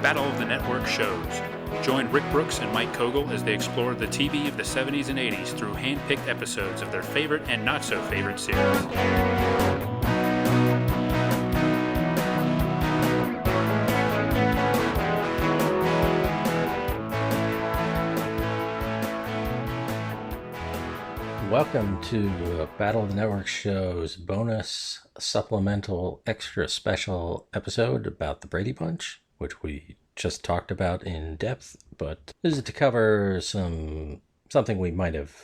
Battle of the Network shows. Join Rick Brooks and Mike Kogel as they explore the TV of the 70s and 80s through hand-picked episodes of their favorite and not-so-favorite series. Welcome to Battle of the Network show's bonus supplemental extra special episode about the Brady Bunch, which we just talked about in depth, but this is to cover something we might have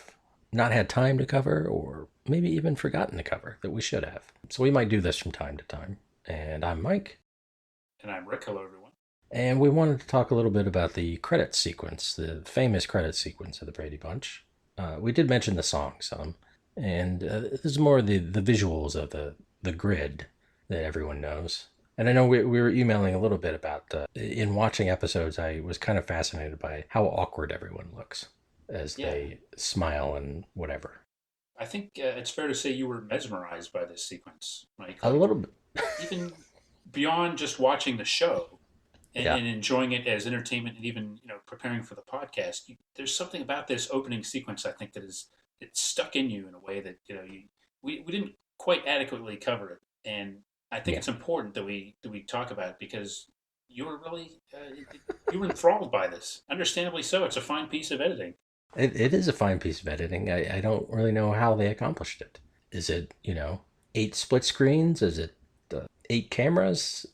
not had time to cover or maybe even forgotten to cover that we should have. So we might do this from time to time. And I'm Mike. And I'm Rick. Hello, everyone. And we wanted to talk a little bit about the credit sequence, the famous credit sequence of the Brady Bunch. We did mention the song some, and this is more the visuals of the grid that everyone knows. And I know we were emailing a little bit about, in watching episodes, I was kind of fascinated by how awkward everyone looks as they smile and whatever. I think it's fair to say you were mesmerized by this sequence, Mike. A little bit. Even beyond just watching the show and enjoying it as entertainment and even, preparing for the podcast, there's something about this opening sequence, I think, it's stuck in you in a way that, we didn't quite adequately cover it. And I think it's important that we talk about it because you were really, you were enthralled by this. Understandably so. It's a fine piece of editing. It is a fine piece of editing. I don't really know how they accomplished it. Is it, 8 split screens? Is it 8 cameras?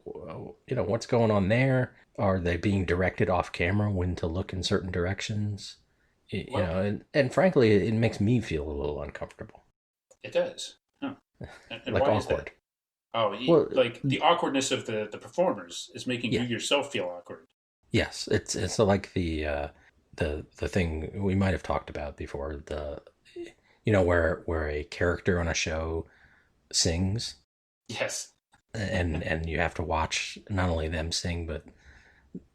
What's going on there? Are they being directed off camera when to look in certain directions? And frankly, it makes me feel a little uncomfortable. It does. Huh. And like why awkward. Is that? Oh, like the awkwardness of the performers is making you yourself feel awkward. Yes, it's like the thing we might have talked about before, where a character on a show sings. Yes. And you have to watch not only them sing, but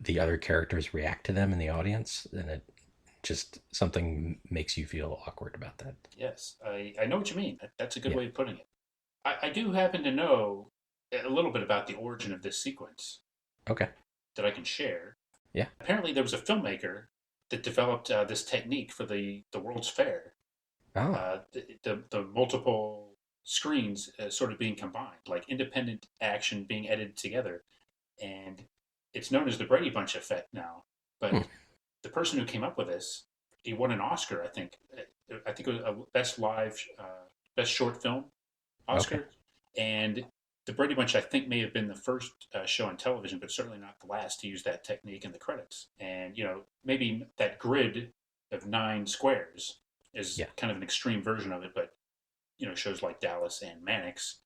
the other characters react to them in the audience, and it just something makes you feel awkward about that. Yes, I know what you mean. That's a good way of putting it. I do happen to know a little bit about the origin of this sequence. Okay. That I can share. Yeah. Apparently there was a filmmaker that developed this technique for the World's Fair. Oh. The multiple screens sort of being combined, like independent action being edited together. And it's known as the Brady Bunch effect now. But the person who came up with this, he won an Oscar, I think. I think it was a best short film Oscar. Okay. And the Brady Bunch, I think, may have been the first show on television, but certainly not the last to use that technique in the credits. And, maybe that grid of 9 squares is kind of an extreme version of it, but shows like Dallas and Mannix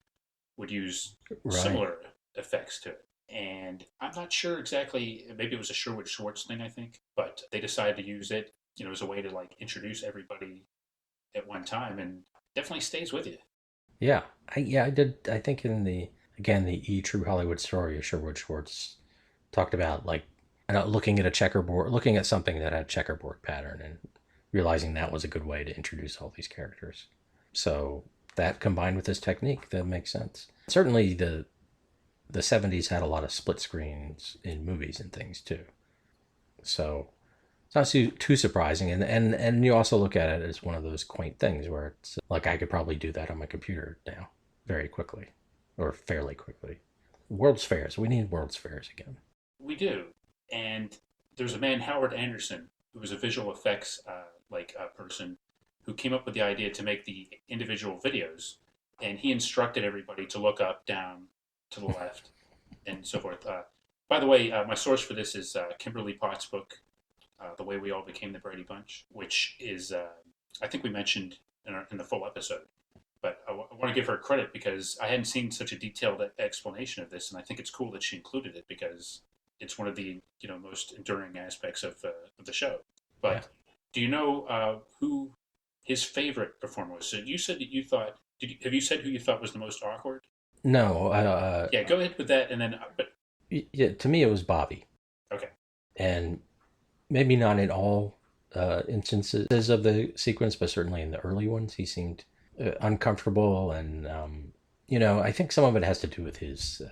would use similar effects to it. And I'm not sure exactly, maybe it was a Sherwood Schwartz thing, I think, but they decided to use it, as a way to introduce everybody at one time, and definitely stays with you. Yeah. I did. I think in the True Hollywood Story of Sherwood Schwartz talked about looking at a checkerboard, looking at something that had checkerboard pattern and realizing that was a good way to introduce all these characters. So that combined with this technique, that makes sense. Certainly the 70s had a lot of split screens in movies and things too. So it's not too surprising. And you also look at it as one of those quaint things where it's like I could probably do that on my computer now very quickly or fairly quickly. World's Fairs. We need World's Fairs again. We do. And there's a man, Howard Anderson, who was a visual effects person who came up with the idea to make the individual videos, and he instructed everybody to look up, down, to the left, and so forth. By the way, my source for this is Kimberly Potts' book, The Way We All Became the Brady Bunch, which is, I think we mentioned in the full episode. But I want to give her credit because I hadn't seen such a detailed explanation of this, and I think it's cool that she included it because it's one of the most enduring aspects of the show. But do you know who his favorite performer was? So you said that you thought. Have you said who you thought was the most awkward? No. Go ahead with that, and then. To me, it was Bobby. Okay. And maybe not in all instances of the sequence, but certainly in the early ones, he seemed uncomfortable, and I think some of it has to do with his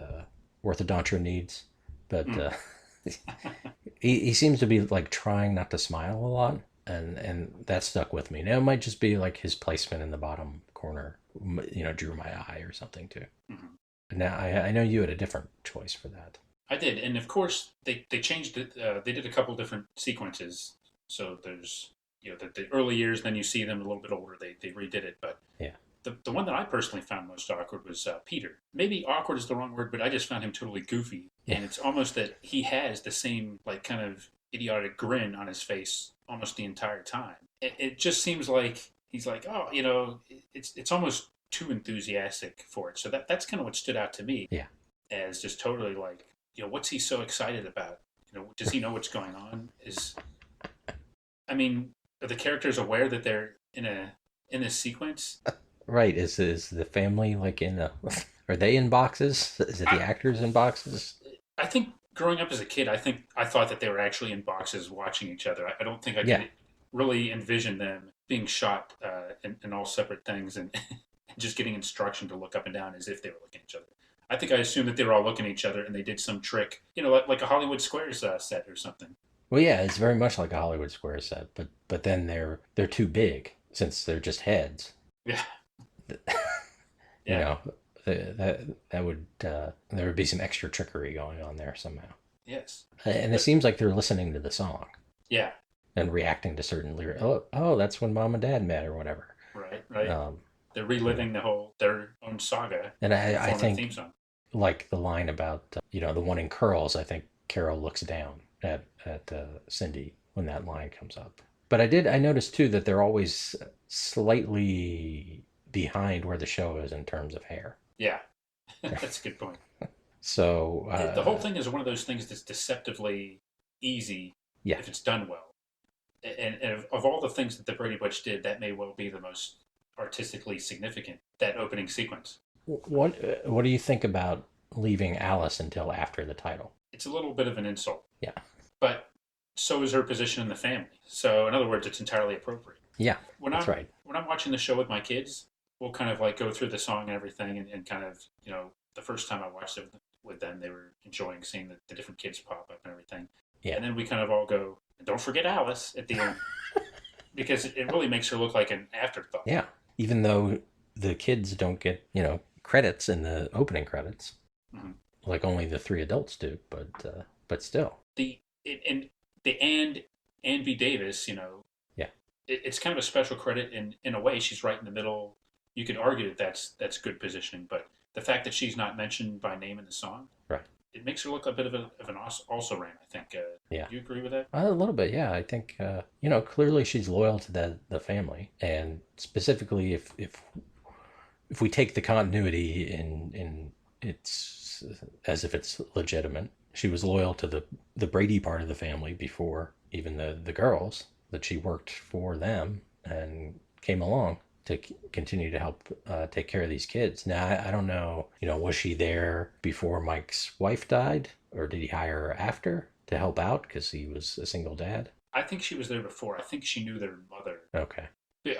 orthodontia needs. but Mm. he seems to be like trying not to smile a lot, and that stuck with me. Now it might just be like his placement in the bottom corner, drew my eye or something too. Mhm. But now I know you had a different choice for that. I did, and of course they changed it. They did a couple different sequences. So there's the early years, then you see them a little bit older. They redid it, but Yeah, the one that I personally found most awkward was Peter. Maybe awkward is the wrong word, but I just found him totally goofy, yeah, and it's almost that he has the same like kind of idiotic grin on his face almost the entire time. It just seems like he's like, oh, it's almost too enthusiastic for it. So that's kind of what stood out to me yeah. as just totally like, what's he so excited about? Does he know what's going on? I mean, are the characters aware that they're in this sequence? Right. Is the family like in a? Are they in boxes? Is it the I actors in boxes? I think growing up as a kid, I thought that they were actually in boxes watching each other. I don't think I Yeah, could really envision them being shot in all separate things and just getting instruction to look up and down as if they were looking at each other. I think I assumed that they were all looking at each other and they did some trick, like a Hollywood Squares set or something. well, yeah, it's very much like a Hollywood Square set, but then they're too big since they're just heads. Yeah, You yeah, know, that would there would be some extra trickery going on there somehow. yes, And it but seems like they're listening to the song yeah, and reacting to certain lyrics. Oh, that's when mom and dad met or whatever. right, right. Um, They're you know, reliving their own saga and in the I form of the theme think song. like the line about the one in curls. I think Carol looks down at Cindy when that line comes up. But I noticed too that they're always slightly behind where the show is in terms of hair. Yeah, that's a good point. So The whole thing is one of those things that's deceptively easy yeah, if it's done well. And of all the things that the Brady Bunch did, that may well be the most artistically significant. That opening sequence. what do you think about leaving Alice until after the title? It's a little bit of an insult, Yeah, but so is her position in the family. So in other words, it's entirely appropriate. yeah, When that's I'm right. when I'm watching the show with my kids, we'll kind of like go through the song and everything, and kind of the first time I watched it with them, they were enjoying seeing the different kids pop up and everything, Yeah, and then we kind of all go, don't forget Alice at the end because it really makes her look like an afterthought. yeah. Even though the kids don't get credits in the opening credits, Mm-hmm. like only the three adults do, but still, And the and B Davis, yeah, it's kind of a special credit in a way. She's right in the middle. You could argue that that's good positioning, but the fact that she's not mentioned by name in the song, right, it makes her look a bit of an also ran. I think. yeah. Do you agree with that? A little bit, yeah. I think clearly she's loyal to the family, and specifically if we take the continuity in it's as if it's legitimate, she was loyal to the Brady part of the family before even the girls that she worked for them and came along to continue to help take care of these kids. Now I don't know, was she there before Mike's wife died, or did he hire her after to help out because he was a single dad? I think she was there before. I think she knew their mother. Okay.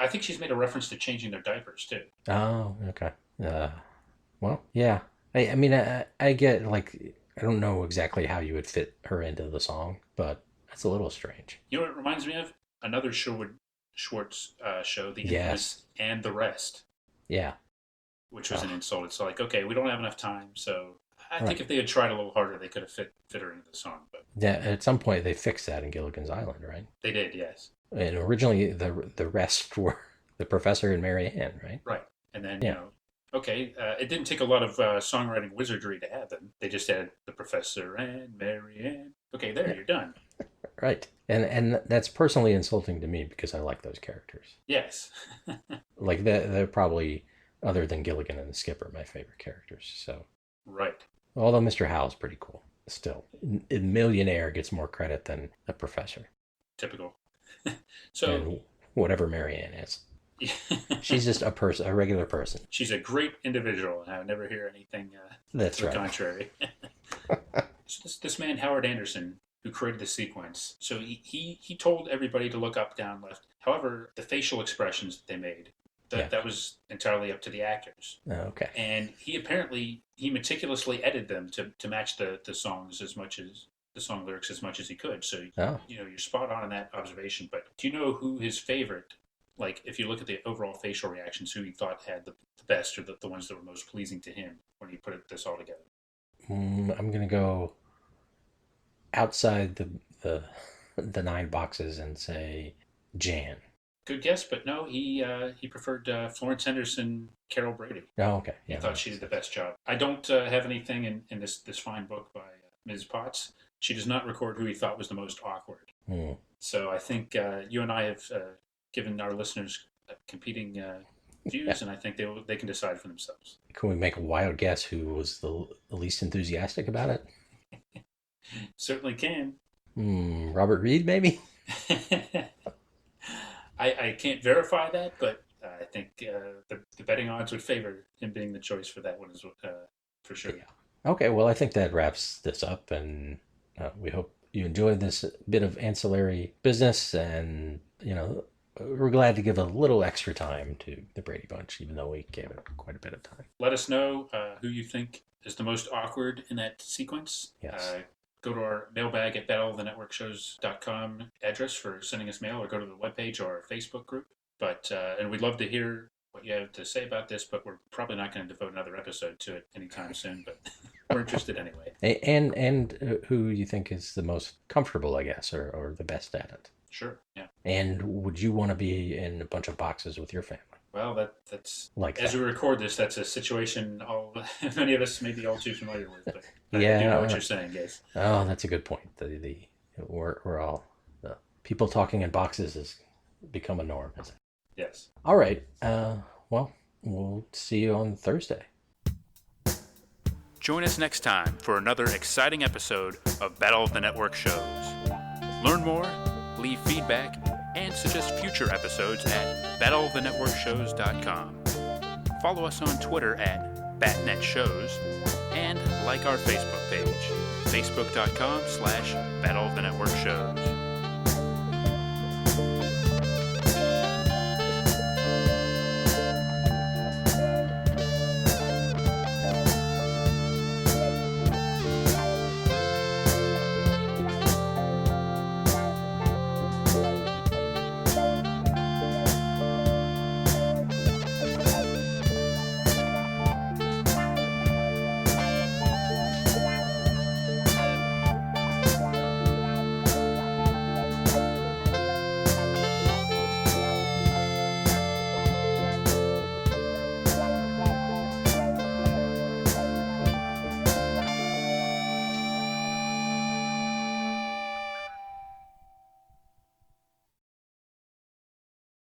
I think she's made a reference to changing their diapers too. Oh, okay. Uh, well, yeah. I mean, I get like I don't know exactly how you would fit her into the song, but that's a little strange. You know what it reminds me of? Another Sherwood Schwartz show, the Yes. infamous And the Rest, Yeah. which was Oh, an insult. It's like, okay, we don't have enough time, so I think right. if they had tried a little harder, they could have fit her into the song. But Yeah. At some point, they fixed that in Gilligan's Island, right? they did, yes, And originally, the rest were the professor and Mary Ann, right? right. And then Yeah. okay, it didn't take a lot of songwriting wizardry to add them. They just added the professor and Mary Ann. Okay, there, Yeah. you're done. Right. And that's personally insulting to me because I like those characters. Yes, Like they're probably, other than Gilligan and the Skipper, my favorite characters. So right. although Mr. Howell's pretty cool, still, a millionaire gets more credit than a professor Typical. So, and whatever Marianne is. She's just a person, a regular person. she's a great individual, and I would never hear anything That's to the right. contrary. So this man Howard Anderson, who created the sequence, so he told everybody to look up, down, left. However, the facial expressions that they made That was entirely up to the actors. Okay. And he meticulously edited them to match the songs as much as the song lyrics as much as he could. So you're spot on in that observation. But do you know who his favorite? Like, if you look at the overall facial reactions, who he thought had the best, or the ones that were most pleasing to him when he put this all together? I'm gonna go outside the 9 boxes and say Jan. Good guess, but no, he preferred Florence Henderson, Carol Brady. Oh, okay. He thought she did the best job. I don't have anything in this fine book by Ms. Potts. She does not record who he thought was the most awkward. So I think you and I have given our listeners competing views, and I think they can decide for themselves. Can we make a wild guess who was the least enthusiastic about it? Certainly can. Robert Reed, maybe? I can't verify that, but I think the betting odds would favor him being the choice for that one, for sure. Yeah. Okay, well, I think that wraps this up, and we hope you enjoyed this bit of ancillary business, and, we're glad to give a little extra time to the Brady Bunch, even though we gave it quite a bit of time. Let us know who you think is the most awkward in that sequence. Yes. Go to our mailbag at battleofthenetworkshows.com address for sending us mail, or go to the webpage or our Facebook group. But and we'd love to hear what you have to say about this, but we're probably not going to devote another episode to it anytime soon, but we're interested anyway. And who you think is the most comfortable, I guess, or the best at it. Sure, yeah. And would you want to be in a bunch of boxes with your family? Well, that's like as that. we record this, that's a situation many of us may be all too familiar with. But I Yeah, do know what you're saying, guys. Oh, that's a good point. We're all people talking in boxes has become a norm, isn't it? Yes. All right. Well, we'll see you on Thursday. Join us next time for another exciting episode of Battle of the Network Shows. Learn more, leave feedback, and suggest future episodes at battleofthenetworkshows.com. Follow us on Twitter at BatNetShows, and like our Facebook page, facebook.com/Battle of the Network Shows.